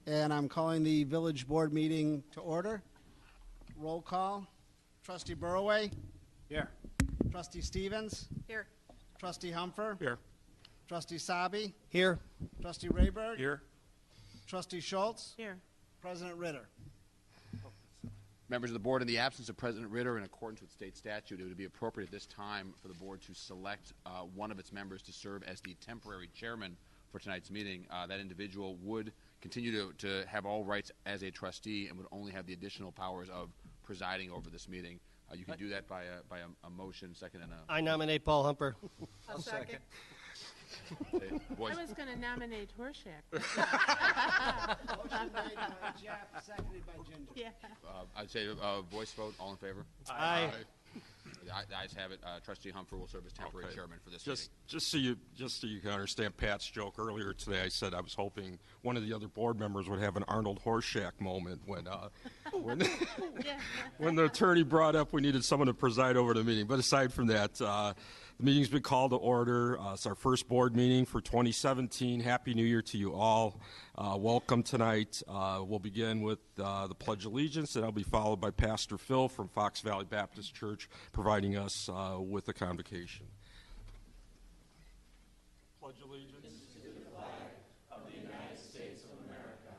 and I'm calling the village board meeting to order. Roll call. Trustee Burroway. Here. Trustee Stevens. Here. Trustee Humfer. Here. Trustee Sabi. Here. Trustee Rayberg. Here. Trustee Schultz. Here. President Ritter. Members of the board, in the absence of President Ritter, in accordance with state statute, it would be appropriate at this time for the board to select one of its members to serve as the temporary chairman for tonight's meeting. That individual would continue to have all rights as a trustee and would only have the additional powers of presiding over this meeting. You can do that by a motion, second, and a... I nominate Paul Humper. I'll second. voice. I was going to nominate Horshack. Motion made by Jeff, seconded by Ginger. Yeah. I'd say voice vote. All in favor? Aye. The ayes have it. Trustee Humfer will serve as temporary chairman for this meeting. Just so you can understand Pat's joke earlier today, I said I was hoping one of the other board members would have an Arnold Horshack moment when when the attorney brought up we needed someone to preside over the meeting. But aside from that, the meeting's been called to order. It's our first board meeting for 2017. Happy New Year to you all. Welcome tonight. We'll begin with the Pledge of Allegiance, and I'll be followed by Pastor Phil from Fox Valley Baptist Church providing us with the convocation. Pledge allegiance to the flag of the United States of America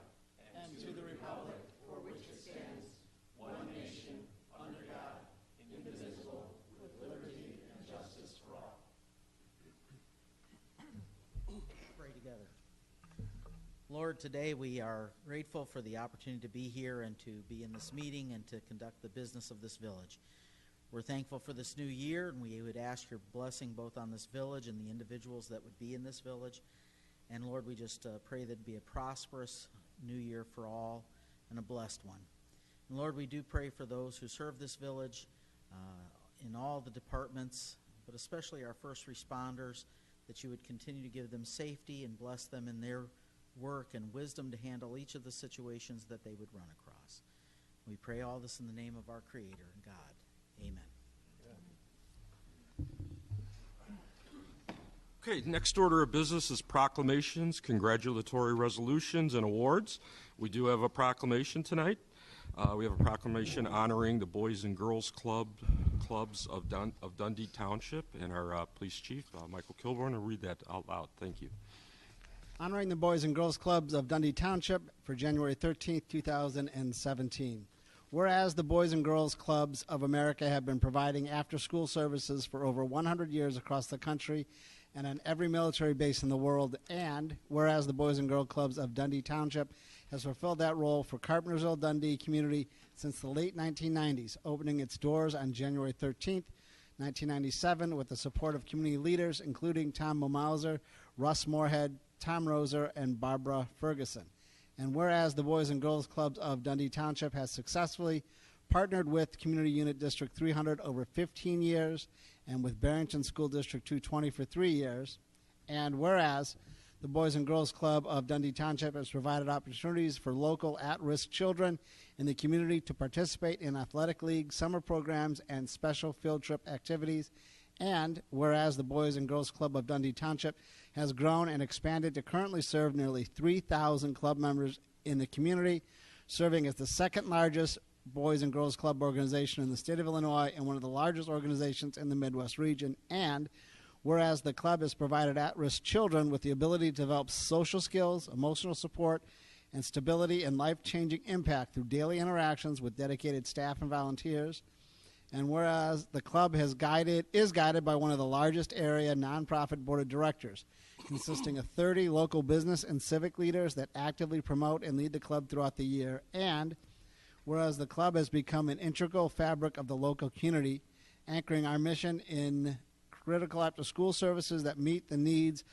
and to the republic for which it stands, one nation, under God, indivisible, with liberty and justice for all. Pray together. Lord, today we are grateful for the opportunity to be here and to be in this meeting and to conduct the business of this village. We're thankful for this new year, and we would ask your blessing both on this village and the individuals that would be in this village. And Lord, we just pray that it be a prosperous new year for all and a blessed one. And Lord, we do pray for those who serve this village in all the departments, but especially our first responders, that you would continue to give them safety and bless them in their work and wisdom to handle each of the situations that they would run across. We pray all this in the name of our Creator and God. Amen. Okay, next order of business is proclamations, congratulatory resolutions, and awards. We do have a proclamation tonight. We have a proclamation honoring the Boys and Girls Clubs of Dundee Township, and our police chief, Michael Kilborn, will read that out loud. Thank you. Honoring the Boys and Girls Clubs of Dundee Township for January 13th, 2017. Whereas the Boys and Girls Clubs of America have been providing after-school services for over 100 years across the country and on every military base in the world, and whereas the Boys and Girls Clubs of Dundee Township has fulfilled that role for Carpentersville Dundee community since the late 1990s, opening its doors on January 13th, 1997, with the support of community leaders including Tom Momauser, Russ Moorhead, Tom Roser, and Barbara Ferguson. And whereas the Boys and Girls Clubs of Dundee Township has successfully partnered with Community Unit District 300 over 15 years and with Barrington School District 220 for 3 years. And whereas the Boys and Girls Club of Dundee Township has provided opportunities for local at-risk children in the community to participate in athletic leagues, summer programs, and special field trip activities. And whereas the Boys and Girls Club of Dundee Township has grown and expanded to currently serve nearly 3,000 club members in the community, serving as the second largest Boys and Girls Club organization in the state of Illinois and one of the largest organizations in the Midwest region. And whereas the club has provided at-risk children with the ability to develop social skills, emotional support, and stability and life-changing impact through daily interactions with dedicated staff and volunteers. And whereas the club is guided by one of the largest area nonprofit board of directors, consisting of 30 local business and civic leaders that actively promote and lead the club throughout the year. And whereas the club has become an integral fabric of the local community, anchoring our mission in critical after-school services that meet the needs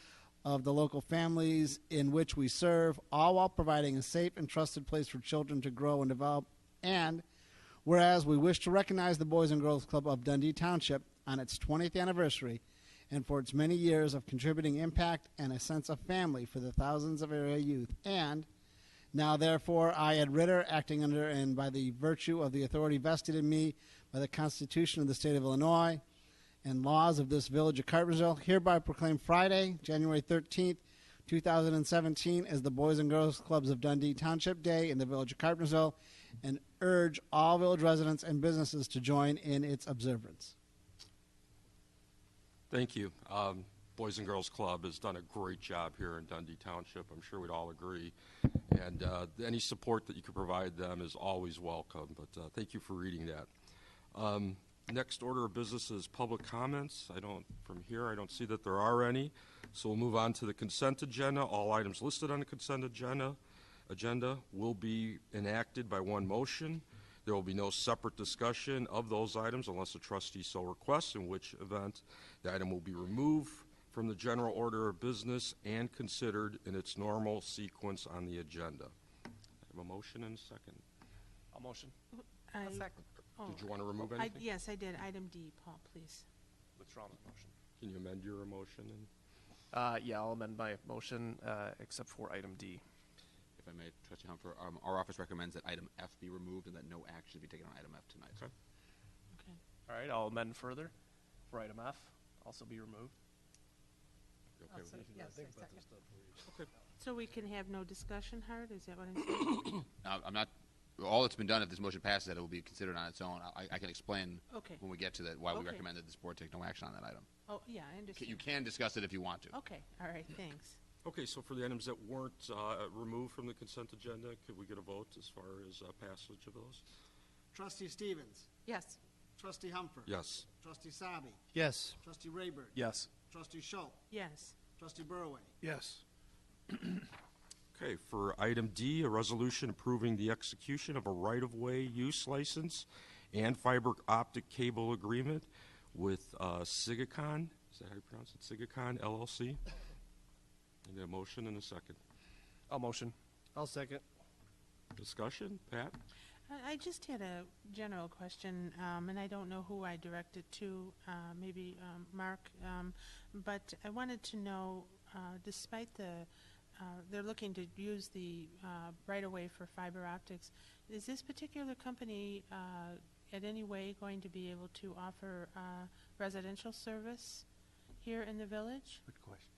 of the local families in which we serve, all while providing a safe and trusted place for children to grow and develop. And whereas we wish to recognize the Boys and Girls Club of Dundee Township on its 20th anniversary and for its many years of contributing impact and a sense of family for the thousands of area youth. And now, therefore, I, Ed Ritter, acting under and by the virtue of the authority vested in me by the Constitution of the State of Illinois and laws of this village of Carpentersville, hereby proclaim Friday, January 13th, 2017 as the Boys and Girls Clubs of Dundee Township Day in the Village of Carpentersville, and urge all village residents and businesses to join in its observance. Thank you. Boys and Girls Club has done a great job here in Dundee Township. I'm sure we'd all agree. And any support that you could provide them is always welcome. But thank you for reading that. Next order of business is public comments. From here, I don't see that there are any. So we'll move on to the consent agenda. All items listed on the consent agenda will be enacted by one motion. There will be no separate discussion of those items unless a trustee so requests, in which event the item will be removed from the general order of business and considered in its normal sequence on the agenda. I have a motion and a second. I'll motion. I- second. oh, Did you want to remove anything? Yes, I did. Item D, Paul, please. Withdraw my motion. Can you amend your motion? Yeah, I'll amend my motion except for item D. If I may, Trustee Humfer, our office recommends that item F be removed and that no action be taken on item F tonight. Okay. Okay. All right, I'll amend further for item F, also be removed. You okay with that? Yes, second. So we can have no discussion, Hart? Is that what I'm saying? I'm not. All that's been done, if this motion passes, that it will be considered on its own. I can explain Okay. when we get to that why we Okay. recommend that this board take no action on that item. Oh, yeah, I understand. You can discuss it if you want to. Okay, all right, thanks. Okay, so for the items that weren't removed from the consent agenda, could we get a vote as far as passage of those? Trustee Stevens. Yes. Trustee Humfer. Yes. Trustee Sabi. Yes. Trustee Rayburn. Yes. Trustee Schultz. Yes. Trustee Burway. Yes. Okay, for item D, a resolution approving the execution of a right-of-way use license and fiber optic cable agreement with Sigacon. Is that how you pronounce it? Sigacon LLC. I need a motion and a second. I'll motion. I'll second. Discussion, Pat? I just had a general question, and I don't know who I direct it to, maybe Mark, but I wanted to know, despite they're looking to use the right-of-way for fiber optics, is this particular company in any way going to be able to offer residential service here in the village? Good question.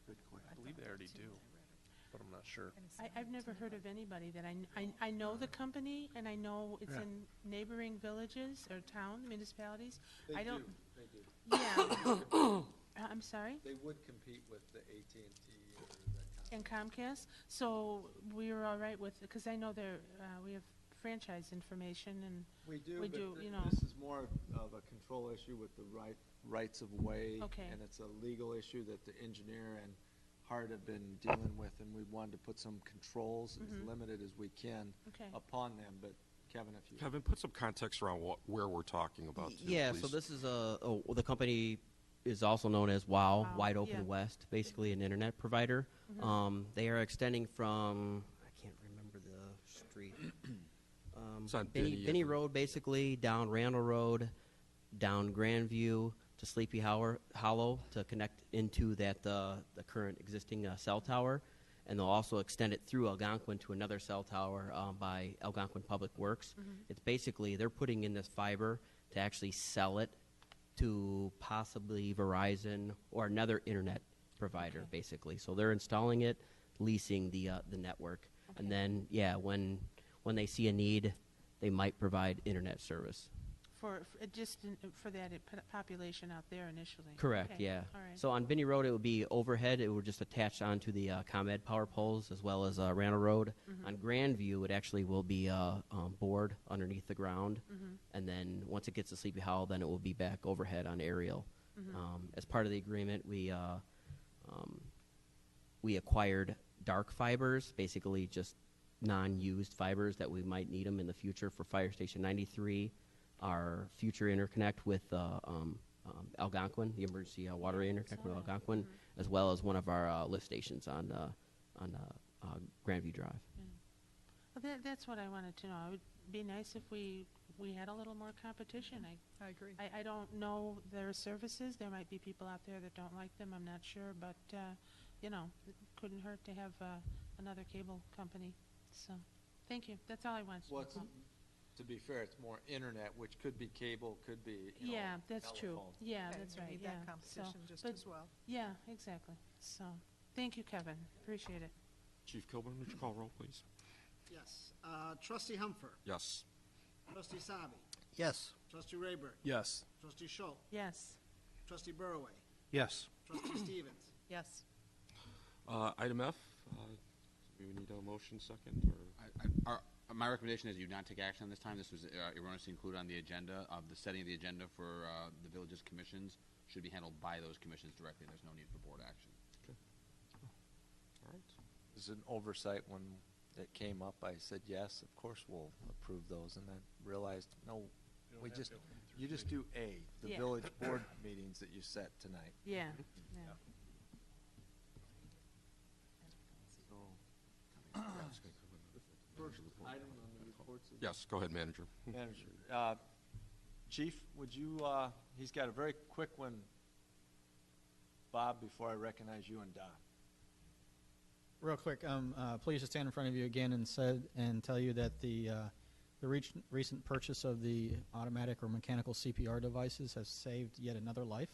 Good question. I believe they already do, but I'm not sure. I've never heard of anybody that I know the company, and I know it's Yeah. in neighboring villages or town municipalities. They I don't. do. They do. Yeah. I'm sorry. They would compete with the AT&T or that And Comcast. So we were all right with, because I know we have franchise information, and We do, We but do, you know. this is more of a control issue with the rights of way. Okay. And it's a legal issue that the engineer and Hart have been dealing with, and we wanted to put some controls, as limited as we can, Okay. upon them. But Kevin, if you... Kevin, put some context around where we're talking about. Too, Yeah, please. so this is the company is also known as WOW, Wow, Wide Open yeah. West, basically an internet provider. They are extending from, I can't remember the street. It's on Benny Road, basically, down Randall Road, down Grandview to Sleepy Hollow to connect into that the current existing cell tower. And they'll also extend it through Algonquin to another cell tower by Algonquin Public Works. It's basically, they're putting in this fiber to actually sell it to possibly Verizon or another internet provider, basically. So they're installing it, leasing the network. Okay. And then, yeah, when they see a need, they might provide internet service. For that population out there initially. Correct, Okay, yeah. All right. So on Binney Road, it would be overhead. It would just attach onto the ComEd power poles as well as Randall Road. On Grandview, it actually will be bored underneath the ground. And then once it gets to Sleepy Hollow, then it will be back overhead on aerial. As part of the agreement, we acquired dark fibers, basically just non-used fibers that we might need them in the future for Fire Station 93. Our future interconnect with Algonquin, the emergency water interconnect with Algonquin, as well as one of our lift stations on Grandview Drive. Well, that's what I wanted to know. It would be nice if we had a little more competition. I agree. I don't know their services. There might be people out there that don't like them. I'm not sure, but it couldn't hurt to have another cable company. So, thank you. That's all I wanted to know. Well, to be fair, it's more internet, which could be cable, could be, Yeah, that's true. telephone. Yeah, Okay, that's we right. need Yeah. that competition just but- as well. Yeah, exactly. So, Thank you, Kevin. Appreciate it. Chief Kilburn, would you call roll, please? Yes. Trustee Humfer. Yes. Trustee Sabi. Yes. Trustee Rayburn. Yes. Trustee Schultz. Yes. Trustee Burraway. Yes. Trustee Stevens. Yes. Item F, do we need a motion second? Or? My recommendation is you not take action on this time. This was erroneously included on the agenda. The setting of the agenda for the village's commissions should be handled by those commissions directly. There's no need for board action. All right. This is an oversight. When it came up, I said, yes, of course we'll approve those, and then realized, no, you just do the Yeah. village board meetings that you set tonight. Yeah. Yeah. First item on the reports is Yes, go ahead, Manager. manager. Chief, would you, he's got a very quick one, Bob, before I recognize you and Don. Real quick, I'm pleased to stand in front of you again and tell you that the recent purchase of the automatic or mechanical CPR devices has saved yet another life.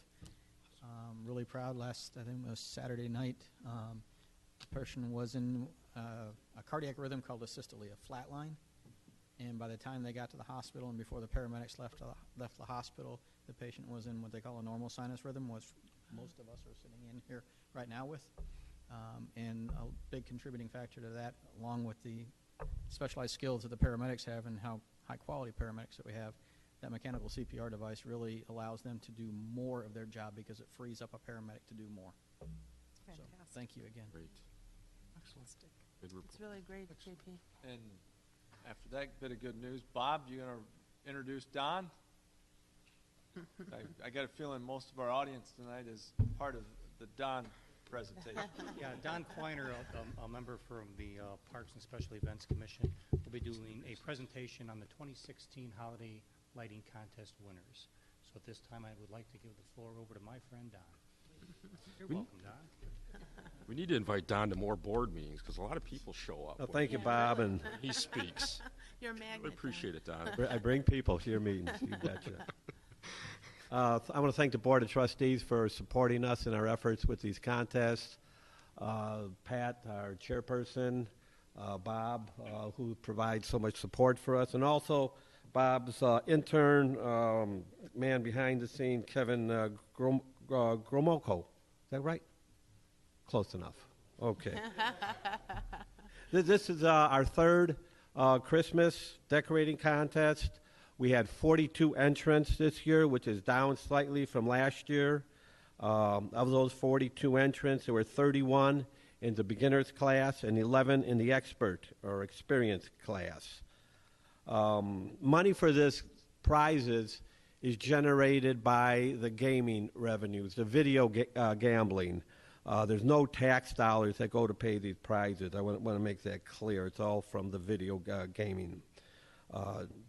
Really proud. I think it was Saturday night, the person was in a cardiac rhythm called a systole, a flatline. And by the time they got to the hospital and before the paramedics left the hospital, the patient was in what they call a normal sinus rhythm, which most of us are sitting in here right now with. And a big contributing factor to that, along with the specialized skills that the paramedics have and how high-quality paramedics that we have, that mechanical CPR device really allows them to do more of their job because it frees up a paramedic to do more. So, thank you again. Great. Excellent. Good report. It's really great, JP. And after that bit of good news, Bob, you going to introduce Don? I got a feeling most of our audience tonight is part of the Don presentation. Yeah, Don Quiner, a member from the Parks and Special Events Commission, will be doing a presentation on the 2016 Holiday Lighting Contest winners. So at this time, I would like to give the floor over to my friend Don. You're welcome, Don. We need to invite Don to more board meetings because a lot of people show up. Well, thank you, Bob, and He speaks. You're a magnet. We appreciate it, Don. I bring people to your meetings. You betcha. I want to thank the Board of Trustees for supporting us in our efforts with these contests. Pat, our chairperson, Bob, who provides so much support for us, and also Bob's intern, man behind the scene, Kevin Gromoko. Is that right? Close enough. Okay. This is our third Christmas decorating contest. We had 42 entrants this year, which is down slightly from last year. Of those 42 entrants, there were 31 in the beginner's class and 11 in the expert or experienced class. Money for this prizes is generated by the gaming revenues, the video gambling. There's no tax dollars that go to pay these prizes. I want to make that clear. It's all from the video gaming.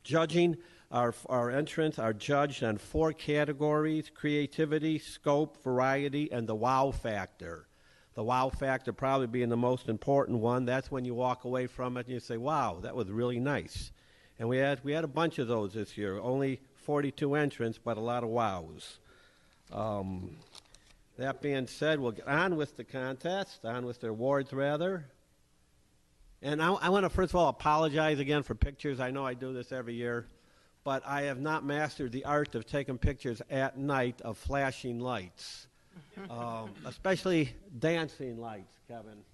Judging, our entrants are judged on 4 categories: creativity, scope, variety, and the wow factor. The wow factor probably being the most important one. That's when you walk away from it and you say, wow, that was really nice. And we had a bunch of those this year. Only 42 entrants, but a lot of wows. That being said, we'll get on with the contest, on with the awards, rather. And I want to, first of all, apologize again for pictures. I know I do this every year, but I have not mastered the art of taking pictures at night of flashing lights, especially dancing lights, Kevin.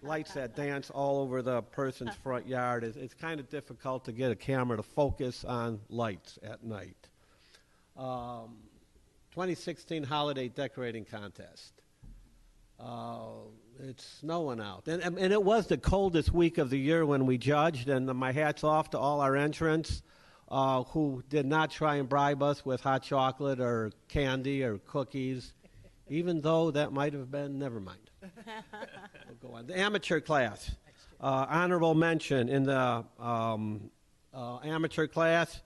Lights that dance all over the person's front yard. It's kind of difficult to get a camera to focus on lights at night. 2016 Holiday Decorating Contest. It's snowing out. And it was the coldest week of the year when we judged, and my hat's off to all our entrants who did not try and bribe us with hot chocolate or candy or cookies, even though that might have been, never mind. We'll go on. The amateur class, honorable mention in the amateur class,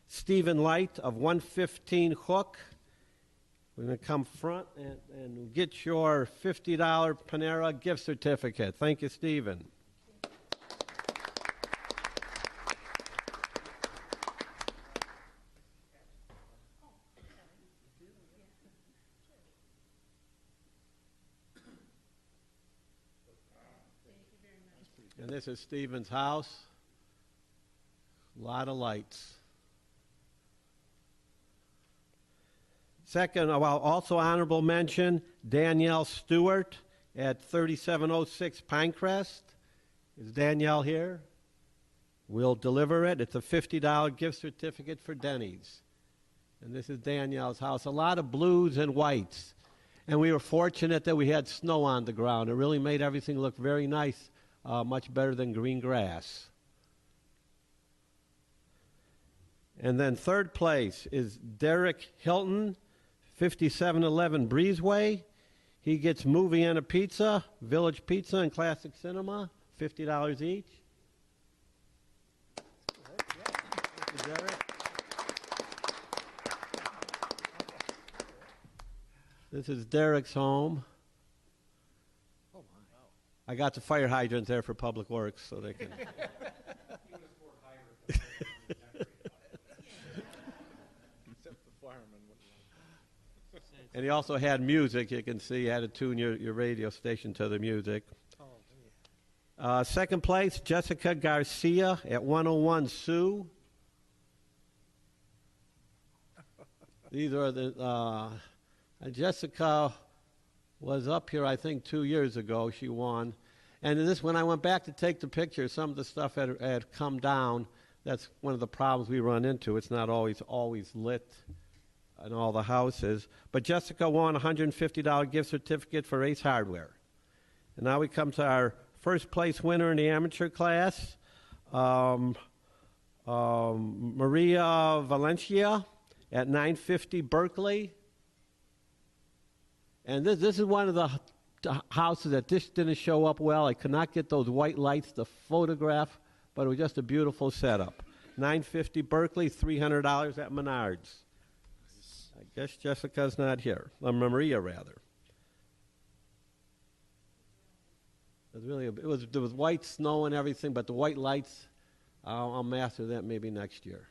Stephen Light of 115 Hook. We're going to come front and get your $50 Panera gift certificate. Thank you, Stephen. And this is Stephen's house. A lot of lights. Second, well, also honorable mention, Danielle Stewart at 3706 Pinecrest. Is Danielle here? We'll deliver it. It's a $50 gift certificate for Denny's. And this is Danielle's house. A lot of blues and whites. And we were fortunate that we had snow on the ground. It really made everything look very nice, much better than green grass. And then third place is Derek Hilton, 5711 Breezeway. He gets movie and a pizza, Village Pizza and Classic Cinema, $50 each. Thank you, Derek. This is Derek's home. I got the fire hydrant there for Public Works so they can. And he also had music. You can see he had to tune your radio station to the music. Second place, Jessica Garcia at 101 Sioux. These are the... Jessica was up here, I think, 2 years ago. She won. And this, when I went back to take the picture, some of the stuff had come down. That's one of the problems we run into. It's not always lit in all the houses. But Jessica won a $150 gift certificate for Ace Hardware. And now we come to our first place winner in the amateur class, Maria Valencia at 950 Berkeley. And this is one of the houses that just didn't show up well. I could not get those white lights to photograph, but it was just a beautiful setup. 950 Berkeley, $300 at Menards. I guess Jessica's not here. Maria, rather. There was white snow and everything, but the white lights, I'll master that maybe next year.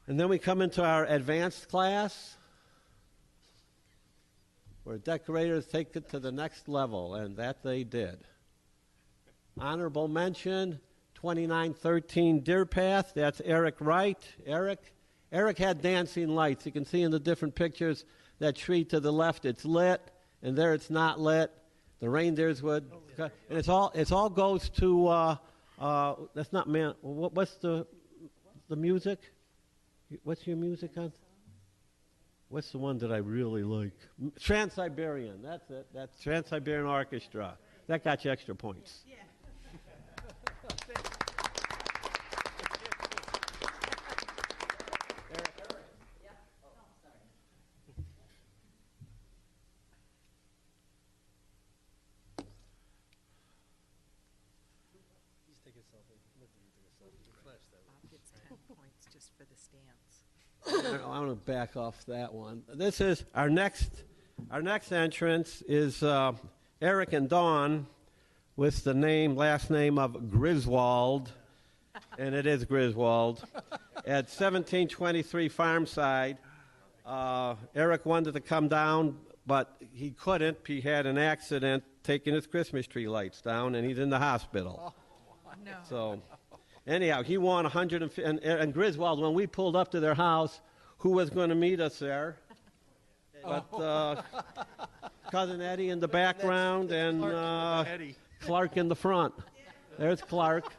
And then we come into our advanced class, where decorators take it to the next level, and that they did. Honorable mention, 2913 Deer Path, that's Eric Wright. Eric had dancing lights. You can see in the different pictures that tree to the left, it's lit, and there it's not lit. The reindeers would, and it's all goes to, that's not man, what's the music? What's your music on? What's the one that I really like? Trans-Siberian. That's it. That's Trans-Siberian Orchestra. That got you extra points. Yeah. Bob gets 10 points just for the stance. I want to back off that one. This is our next entrance is Eric and Dawn with the last name of Griswold, and it is Griswold, at 1723 Farmside. Eric wanted to come down, but he couldn't. He had an accident taking his Christmas tree lights down, and he's in the hospital. Oh, no. So, anyhow, he won 150. And Griswold, when we pulled up to their house, who was going to meet us there? But Cousin Eddie in the background and Clark in the front. There's Clark.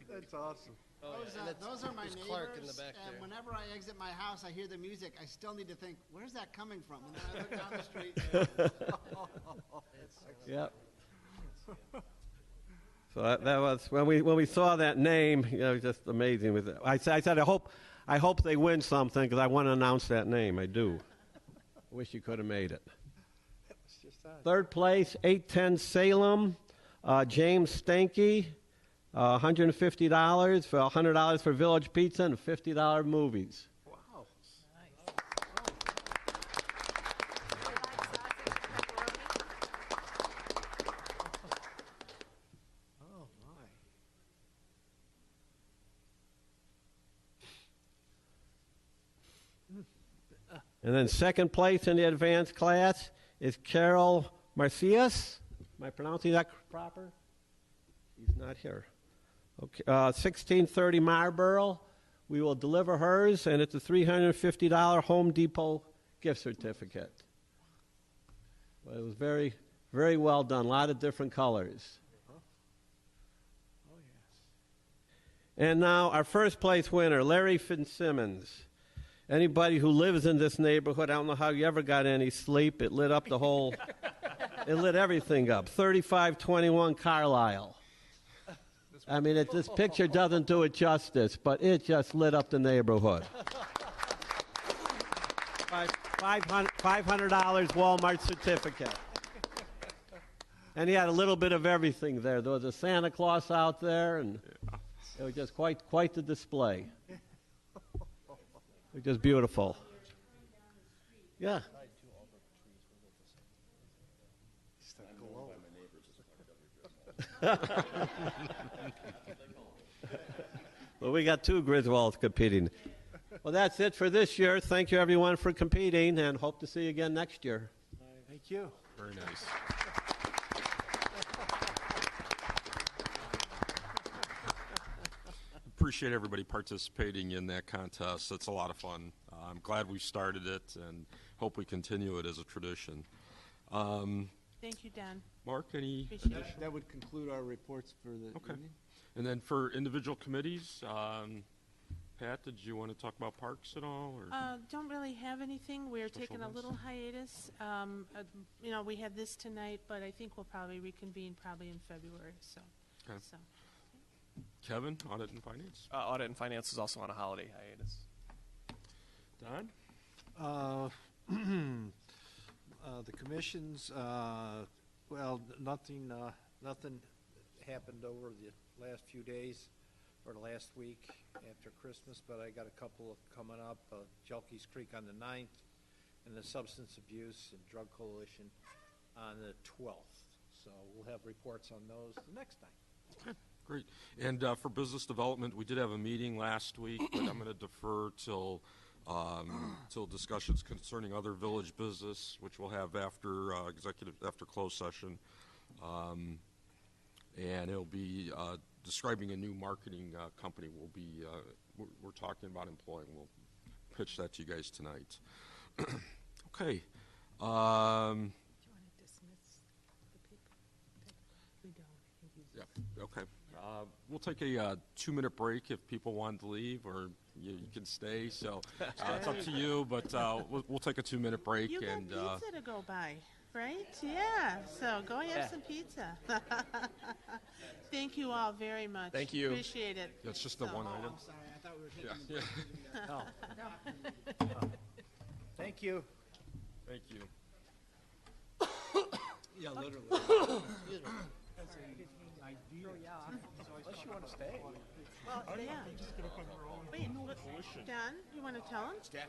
That's awesome. Those are my neighbors, Clark in the back and there. whenever I exit my house, I hear the music. I still need to think, where's that coming from? And then I look down the street. Yep. So that was when we saw that name. It was just amazing. With it, I said, I hope they win something because I want to announce that name. I do. I wish you could have made it. Third place, 810 Salem, James Stanky, $150 for $100 for Village Pizza and $50 movies. Wow. Nice. Oh, my. And then second place in the advanced class is Carol Marcias. Am I pronouncing that proper? He's not here. Okay, 1630 Marlboro. We will deliver hers, and it's a $350 Home Depot gift certificate. Well, it was very, very well done. A lot of different colors. And now our first place winner, Larry Fitzsimmons. Anybody who lives in this neighborhood, I don't know how you ever got any sleep. It lit up the whole, it lit everything up. 3521 Carlisle. I mean, this picture doesn't do it justice, but it just lit up the neighborhood. $500 Walmart certificate. And he had a little bit of everything there. There was a Santa Claus out there, and it was just quite the display. It was just beautiful. Yeah. Well, we got two Griswolds competing. Well, that's it for this year. Thank you, everyone, for competing, and hope to see you again next year. Thank you. Very nice. Appreciate everybody participating in that contest. It's a lot of fun. I'm glad we started it and hope we continue it as a tradition. Thank you, Don. Mark, any Appreciate it. That would conclude our reports for the evening. And then for individual committees, Pat, did you want to talk about parks at all? Or? Don't really have anything. We're Special taking a events? little hiatus. You know, we had this tonight, but I think we'll probably reconvene probably in February. So, Okay. so. Kevin, Audit and Finance. Audit and Finance is also on a holiday hiatus. Don? The commissions, well, nothing happened over the last few days or the last week after Christmas, but I got a couple coming up, Jelke's Creek on the 9th, and the Substance Abuse and Drug Coalition on the 12th. So we'll have reports on those the next time. Okay, great. And for business development, we did have a meeting last week, but I'm going to defer till discussions concerning other village business, which we'll have after after closed session, and it'll be describing a new marketing company. We're talking about employing. We'll pitch that to you guys tonight. Okay. Do you want to dismiss the people? We don't. I think you Yeah. Okay. We'll take a 2-minute break if people want to leave, or you can stay. So it's up to you, but we'll take a 2-minute break. You and got pizza to go by, right? Yeah. So go have some pizza. Thank you all very much. Thank you. Appreciate it. Yeah, it's just the one item. Sorry, I thought we were taking Thank you. Thank you. Yeah, literally. Unless you want to stay. Well, yeah. Wait, look, Don, you want to tell him? He's got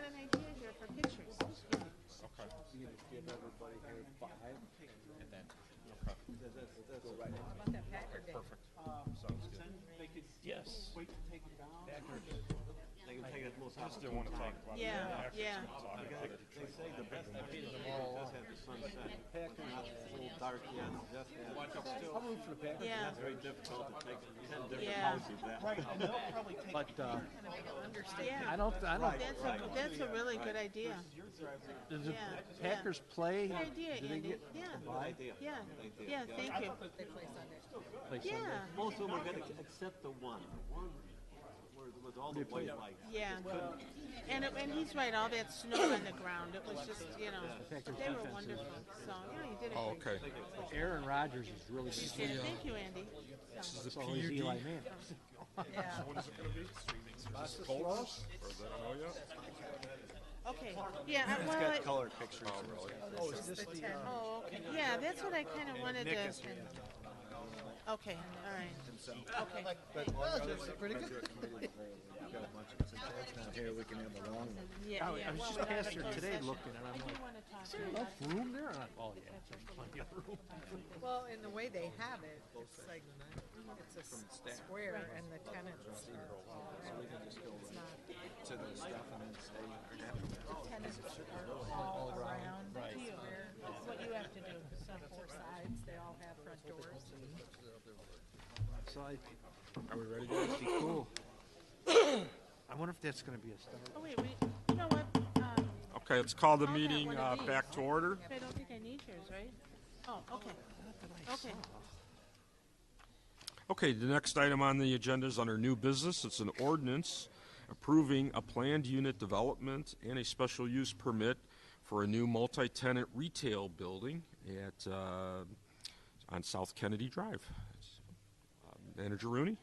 an idea here for pictures. Okay. Give everybody here 5, and then How about that Packer Day? Perfect. Sounds good. yes. Wait to take it down. They can take it a little Just didn't want to talk about Yeah, it. yeah. They say the best idea of them all does have the sunset. Packers, a little dark yet. I'll root for the Packers. Yeah. Very difficult to take. You had different Yeah. houses that. Right, and they'll probably take. But Yeah. I don't. That's a really good idea. Does the Yeah, Packers play? Good idea, Do they Andy. get? Yeah. Idea. Yeah. Yeah. Thank you. They play Sunday. Play Sunday? Yeah. Most of them are going to accept the one. One with all the white lights. Yeah. And he's right. All that snow on the ground. It was just, you know, they were wonderful. So, you know, you did it. Oh, okay. Aaron Rodgers is really good. Appreciate it. Thank you, Andy. This is the So is Eli PUD. Manning. Yeah. When is it going to be? Is this Colts? Or is that I know yet? Okay. Yeah. Well, Color pictures. Oh, is this the? oh, okay. Yeah, that's what I kind of wanted to. Okay. All right. Okay. Pretty good. Here we can have a long one. Yeah. I was just past here today looking, and I I'm do like, want to talk is to there you enough about room there? And oh yeah, there's plenty of room. Well, in the way they have it, it's like, it's a square and the tenants are, it's not, To the stuff and then stay. tenants are all around here. That's what you have to do. So, four sides. outside. Are we ready, That'd guys? be cool. I wonder if that's gonna be a start. Oh, wait, you know what? Okay, let's call the I'll get meeting one of these. back to order. I don't think I need yours, right? Oh, okay. Okay. Okay, the next item on the agenda is under new business. It's an ordinance approving a planned unit development and a special use permit for a new multi-tenant retail building at on South Kennedy Drive. Manager Rooney?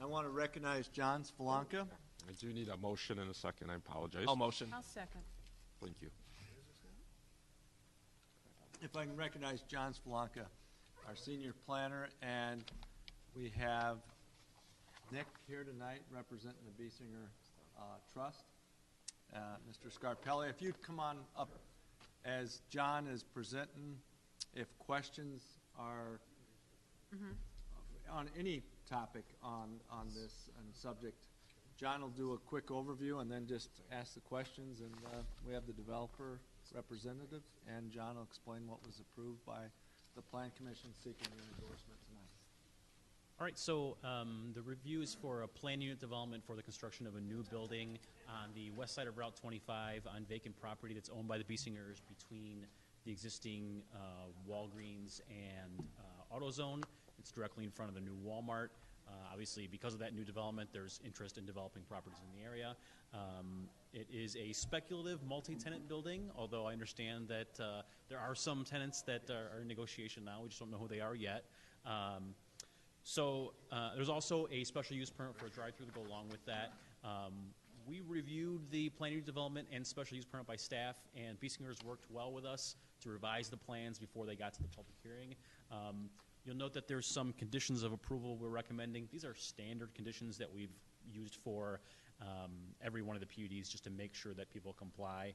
I want to recognize John Spelunka. I do need a motion in a second. I apologize. I'll motion. I'll second. Thank you. If I can recognize John Spelunka, our senior planner, and we have Nick here tonight representing the Biesinger Trust. Mr. Scarpelli, if you'd come on up as John is presenting, if questions are on any topic on this subject, John will do a quick overview and then just ask the questions, and we have the developer representative, and John will explain what was approved by the Plan Commission seeking your endorsement tonight. All right, so the review is for a planned unit development for the construction of a new building on the west side of Route 25 on vacant property that's owned by the Biesingers between the existing Walgreens and AutoZone. It's directly in front of the new Walmart. Obviously, because of that new development, there's interest in developing properties in the area. It is a speculative multi-tenant building, although I understand that there are some tenants that are in negotiation now. We just don't know who they are yet. So there's also a special use permit for a drive-through to go along with that. We reviewed the planned unit development and special use permit by staff, and Biesingers worked well with us to revise the plans before they got to the public hearing. You'll note that there's some conditions of approval we're recommending. These are standard conditions that we've used for every one of the PUDs just to make sure that people comply.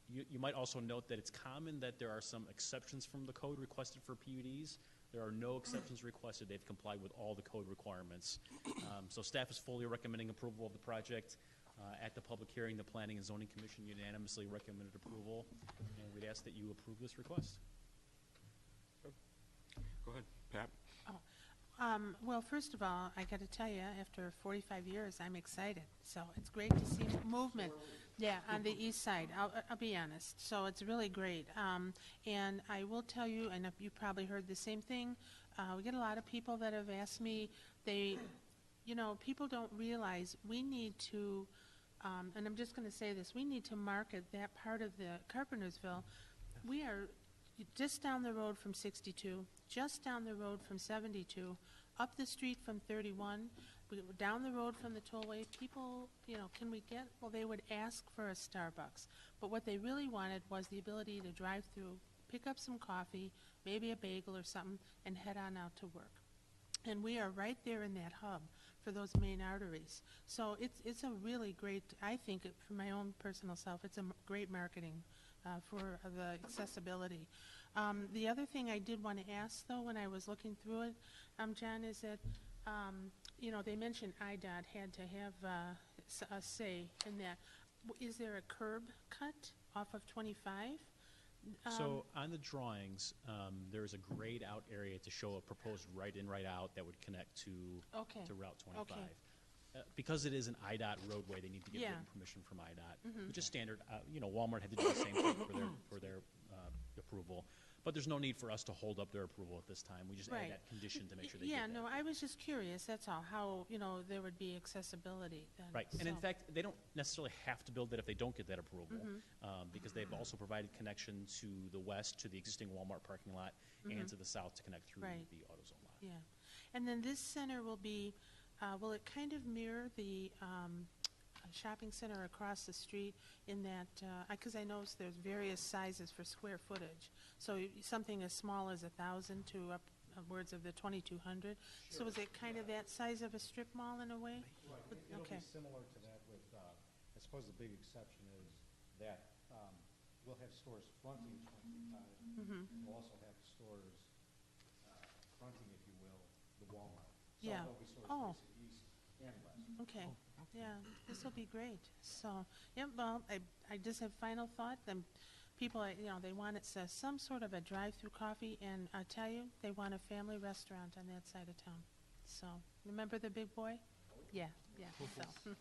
You might also note that it's common that there are some exceptions from the code requested for PUDs. There are no exceptions requested. They've complied with all the code requirements. So staff is fully recommending approval of the project. At the public hearing, the Planning and Zoning Commission unanimously recommended approval, and we'd ask that you approve this request. Go ahead, Pat. Well, first of all, I got to tell you, after 45 years, I'm excited. So it's great to see movement. Yeah, on the east side. I'll be honest. So it's really great. And I will tell you, and you probably heard the same thing. We get a lot of people that have asked me. People don't realize we need to. And I'm just going to say this: we need to market that part of the Carpentersville. We are just down the road from 62, just down the road from 72, up the street from 31, down the road from the tollway. People, can we get, well, they would ask for a Starbucks. But what they really wanted was the ability to drive through, pick up some coffee, maybe a bagel or something, and head on out to work. And we are right there in that hub for those main arteries. So it's a really great, I think, for my own personal self, it's a great marketing for the accessibility. The other thing I did want to ask, though, when I was looking through it, John, is that, they mentioned IDOT had to have a say in that. Is there a curb cut off of 25? So on the drawings, there is a grayed out area to show a proposed right in, right out that would connect to Route 25. Okay. Because it is an IDOT roadway, they need to get Yeah. written permission from IDOT, which is standard. Walmart had to do the same thing for their approval. But there's no need for us to hold up their approval at this time. We just add that condition to make sure they get that. Yeah, no, I was just curious, that's all, how, there would be accessibility then. Right, and in fact, they don't necessarily have to build that if they don't get that approval, because they've also provided connection to the west, to the existing Walmart parking lot, and to the south to connect through the AutoZone lot. Yeah, and then this center will be, will it kind of mirror the shopping center across the street in that, because I noticed there's various sizes for square footage. So something as small as 1,000 to upwards of the 2,200. Sure. So is it kind of that size of a strip mall in a way? Right. It'll be similar to that with, I suppose the big exception is that we'll have stores fronting 25. We'll also have stores fronting, if you will, the Walmart. So there'll be stores facing east and west. Okay. Yeah, this will be great. So, well, I just have final thought. people, they want some sort of a drive-through coffee, and I tell you, they want a family restaurant on that side of town. So, remember the big boy? Yeah. So,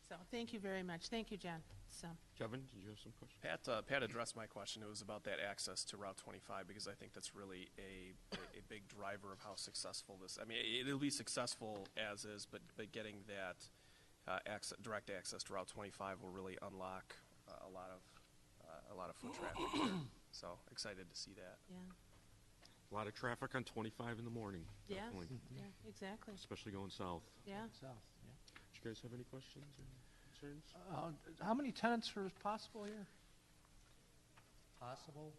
so thank you very much. Thank you, John. So, Kevin, did you have some questions? Pat addressed my question. It was about that access to Route 25, because I think that's really a big driver of how successful this. I mean, it'll be successful as is, but getting that direct access to Route 25 will really unlock a lot of foot traffic there. So excited to see that. yeah. A lot of traffic on 25 in the morning. Yeah, Definitely. yeah, exactly. Especially going south. Yeah. South, yeah. Do you guys have any questions or concerns? How many tenants are possible here? Possible.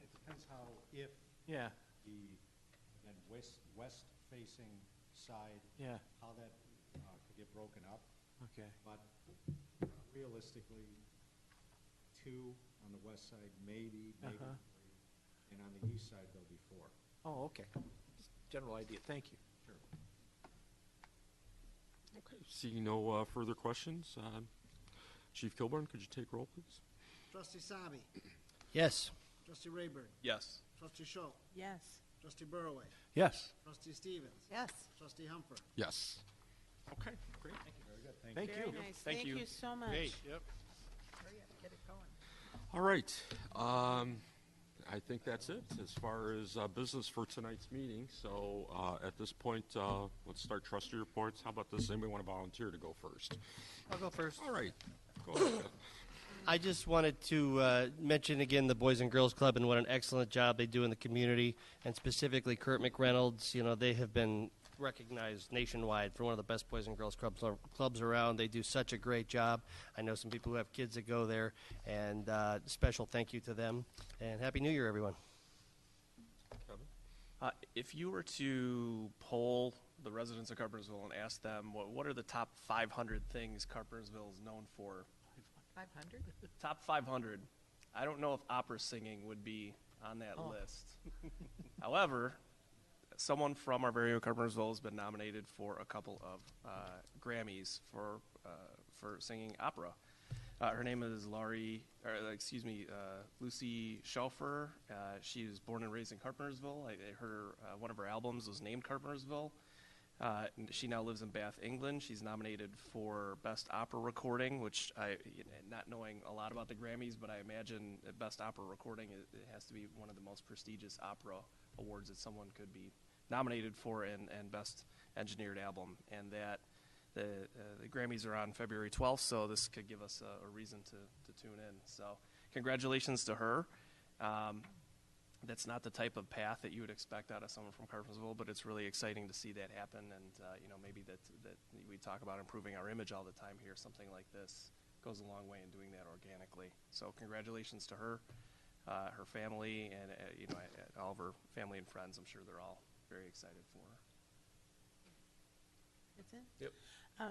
It depends how, if Yeah, the then west-facing side, yeah, how that could get broken up. okay. But realistically, 2 on the west side, maybe 3, and on the east side there'll be 4. Oh, okay. Just general idea, thank you. Sure. Okay. Seeing no further questions, Chief Kilburn, could you take roll, please? Trustee Sabi. Yes. Trustee Rayburn. Yes. Trustee Schultz. Yes. Trustee Burroway. Yes. Trustee Stevens. Yes. Trustee Humper. Yes. Okay, great. Very good. Thank Thank Very you. nice. Thank Thank you. you so much. Great. Yep. Hurry up, get it going. All right. I think that's it as far as business for tonight's meeting. So at this point, let's start trustee reports. How about this? Anybody want to volunteer to go first? I'll go first. All right. Go ahead. I just wanted to mention again the Boys and Girls Club and what an excellent job they do in the community, and specifically Kurt McReynolds. You know, they have been recognized nationwide for one of the best Boys and Girls clubs around. They do such a great job. I know some people who have kids that go there, and special thank you to them. And Happy New Year, everyone. If you were to poll the residents of Carpentersville and ask them what are the top 500 things Carpentersville is known for, 500? top 500, I don't know if opera singing would be on that list. However, someone from our very own Carpentersville has been nominated for a couple of Grammys for singing opera. Her name is Lucy Schauffer. She was born and raised in Carpentersville. One of her albums was named Carpentersville. And she now lives in Bath, England. She's nominated for Best Opera Recording, which not knowing a lot about the Grammys, but I imagine Best Opera Recording, it has to be one of the most prestigious opera awards that someone could be nominated for, and Best Engineered Album. And that the Grammys are on February 12th, so this could give us a reason to tune in. So congratulations to her. That's not the type of path that you would expect out of someone from Carpentersville, but it's really exciting to see that happen. And maybe that we talk about improving our image all the time here. Something like this goes a long way in doing that organically. So congratulations to her, her family, and all of her family and friends. I'm sure they're all very excited for her. That's it? Yep.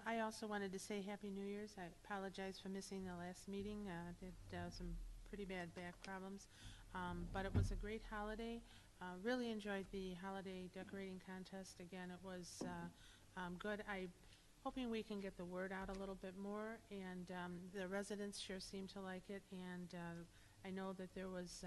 I also wanted to say Happy New Year's. I apologize for missing the last meeting. Did some pretty bad back problems. But it was a great holiday. Really enjoyed the holiday decorating contest. Again, it was good. I'm hoping we can get the word out a little bit more, and the residents sure seem to like it. And I know that there was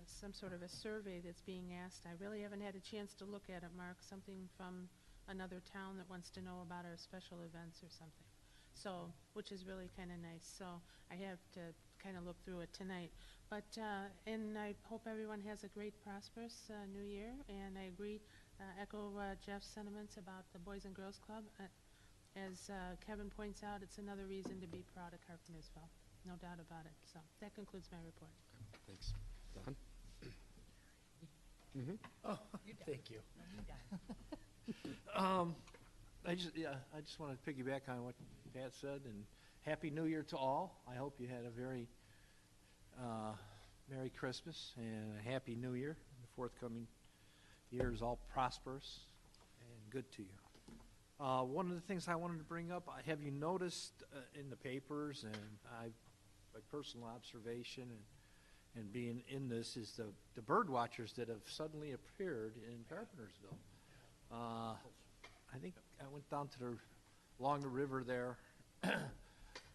some sort of a survey that's being asked. I really haven't had a chance to look at it, Mark. Something from another town that wants to know about our special events or something. So, which is really kind of nice. So I have to kind of look through it tonight. But, and I hope everyone has a great, prosperous new year. And I agree, echo Jeff's sentiments about the Boys and Girls Club. As Kevin points out, it's another reason to be proud of Carpentersville. No doubt about it. So that concludes my report. Thanks. Don? Oh, thank you. I just want to piggyback on what Pat said, and Happy New Year to all. I hope you had a very Merry Christmas and a Happy New Year. The forthcoming year is all prosperous and good to you. One of the things I wanted to bring up, have you noticed in the papers, and my personal observation and being in this, is the bird watchers that have suddenly appeared in Carpentersville. I think I went down to along the river there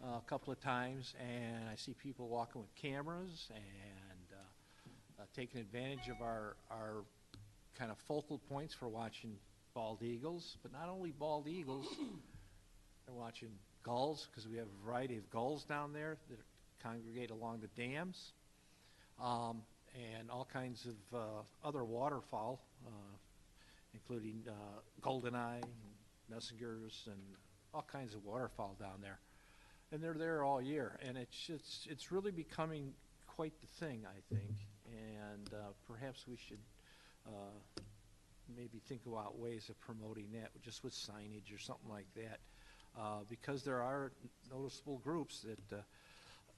a couple of times, and I see people walking with cameras and taking advantage of our kind of focal points for watching bald eagles, but not only bald eagles, they're watching gulls, because we have a variety of gulls down there that congregate along the dams, and all kinds of other waterfowl, including goldeneye, and messengers, and all kinds of waterfowl down there. And they're there all year, and it's really becoming quite the thing, I think, and perhaps we should maybe think about ways of promoting that, just with signage or something like that, because there are noticeable groups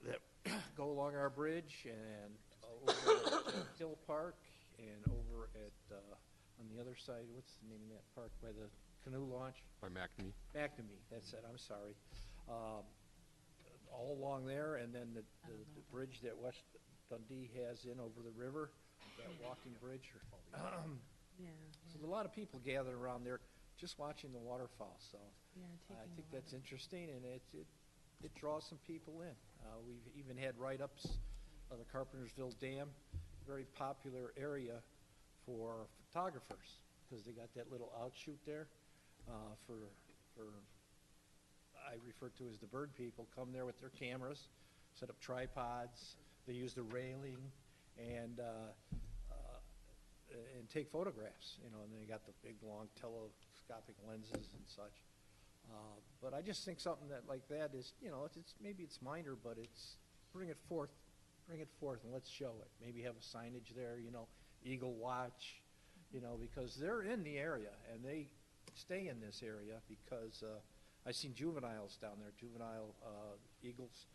that go along our bridge and over at Hill Park and over at on the other side. What's the name of that park by the canoe launch? By McNamee. McNamee, that's it. I'm sorry. All along there, and then the bridge that West Dundee has in over the river, that walking bridge. So a lot of people gather around there just watching the waterfall. So I think that's interesting, and it draws some people in. We've even had write-ups of the Carpentersville Dam, very popular area for photographers, because they got that little outshoot there for I refer to as the bird people, come there with their cameras, set up tripods, they use the railing, and take photographs, and they got the big, long telescopic lenses and such. But I just think something like that is, maybe it's minor, but it's bring it forth, and let's show it. Maybe have a signage there, Eagle Watch, because they're in the area, and they stay in this area because I've seen juveniles down there, juvenile eagles.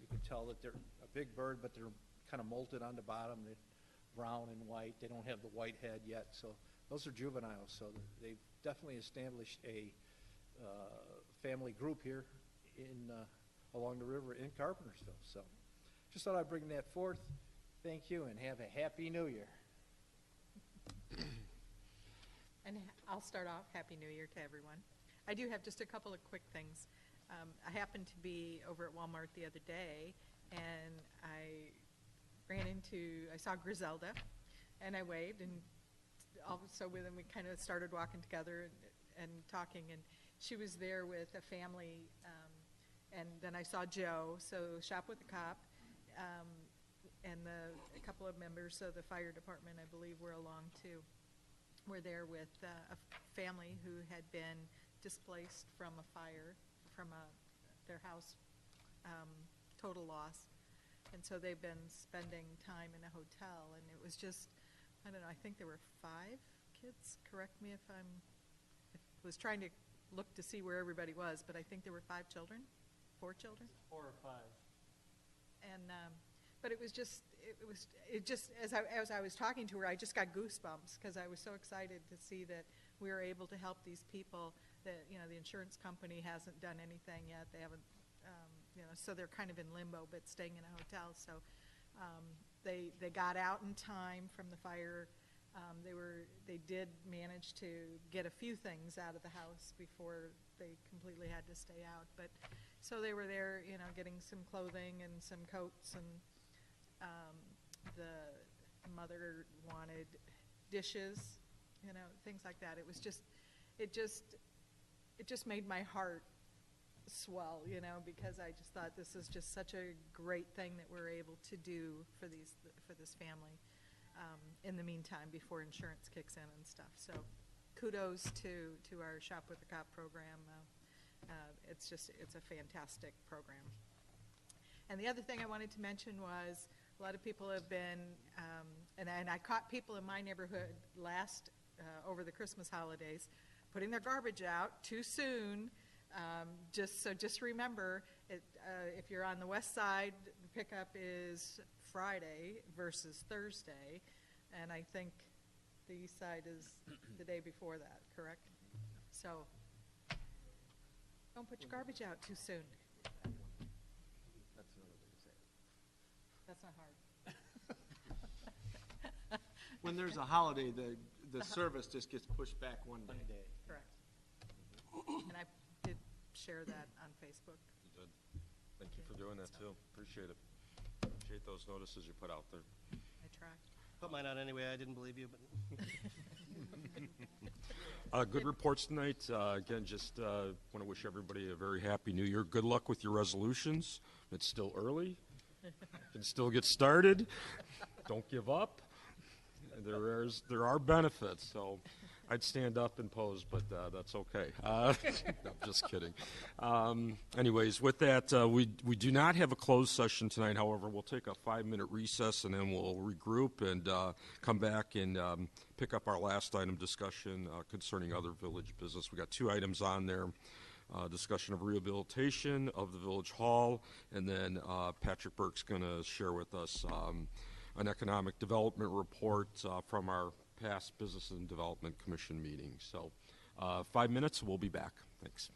You can tell that they're a big bird, but they're kind of molted on the bottom. They're brown and white. They don't have the white head yet, so those are juveniles. So they've definitely established a family group here along the river in Carpentersville. So just thought I'd bring that forth. Thank you, and have a Happy New Year. And I'll start off. Happy New Year to everyone. I do have just a couple of quick things. I happened to be over at Walmart the other day, and I saw Griselda, and I waved, and also then we kind of started walking together and talking, and she was there with a family, and then I saw Joe, so Shop with the Cop, and a couple of members of the fire department, I believe, were along too. We're there with a family who had been displaced from a fire, from their house, total loss. And so they've been spending time in a hotel, and it was just, I don't know, I think there were 5 kids. Correct me if I was trying to look to see where everybody was, but I think there were 5 children, 4 children? 4 or 5. And, but it just, as I was talking to her, I just got goosebumps, because I was so excited to see that we were able to help these people. That the insurance company hasn't done anything yet. They haven't, so they're kind of in limbo, but staying in a hotel. So they got out in time from the fire. They did manage to get a few things out of the house before they completely had to stay out. But so they were there, getting some clothing and some coats, and the mother wanted dishes, things like that. It just made my heart swell, because I just thought this is just such a great thing that we're able to do for this family in the meantime before insurance kicks in and stuff. So kudos to our Shop with the Cop program. It's a fantastic program. And the other thing I wanted to mention was a lot of people have been, and I caught people in my neighborhood over the Christmas holidays putting their garbage out too soon. Just remember, if you're on the west side, the pickup is Friday versus Thursday, and I think the east side is the day before that, correct? So don't put your garbage out too soon. That's another way to say it. That's not hard. When there's a holiday, the service just gets pushed back one day. Correct. And I did share that on Facebook. You did. Thank you for doing that, too. Appreciate it. Appreciate those notices you put out there. I try. Put mine out anyway. I didn't believe you, but Good reports tonight. Again, just want to wish everybody a very happy new year. Good luck with your resolutions. It's still early. Can still get started. Don't give up. There are benefits, so I'd stand up and pose, but that's okay. No, I'm just kidding. Anyways, with that, we do not have a closed session tonight. However, we'll take a 5-minute recess, and then we'll regroup and come back and pick up our last item discussion concerning other village business. We got 2 items on there. Discussion of rehabilitation of the village hall, and then Patrick Burke's going to share with us an economic development report from our past Business and Development Commission meeting. So 5 minutes, we'll be back. Thanks.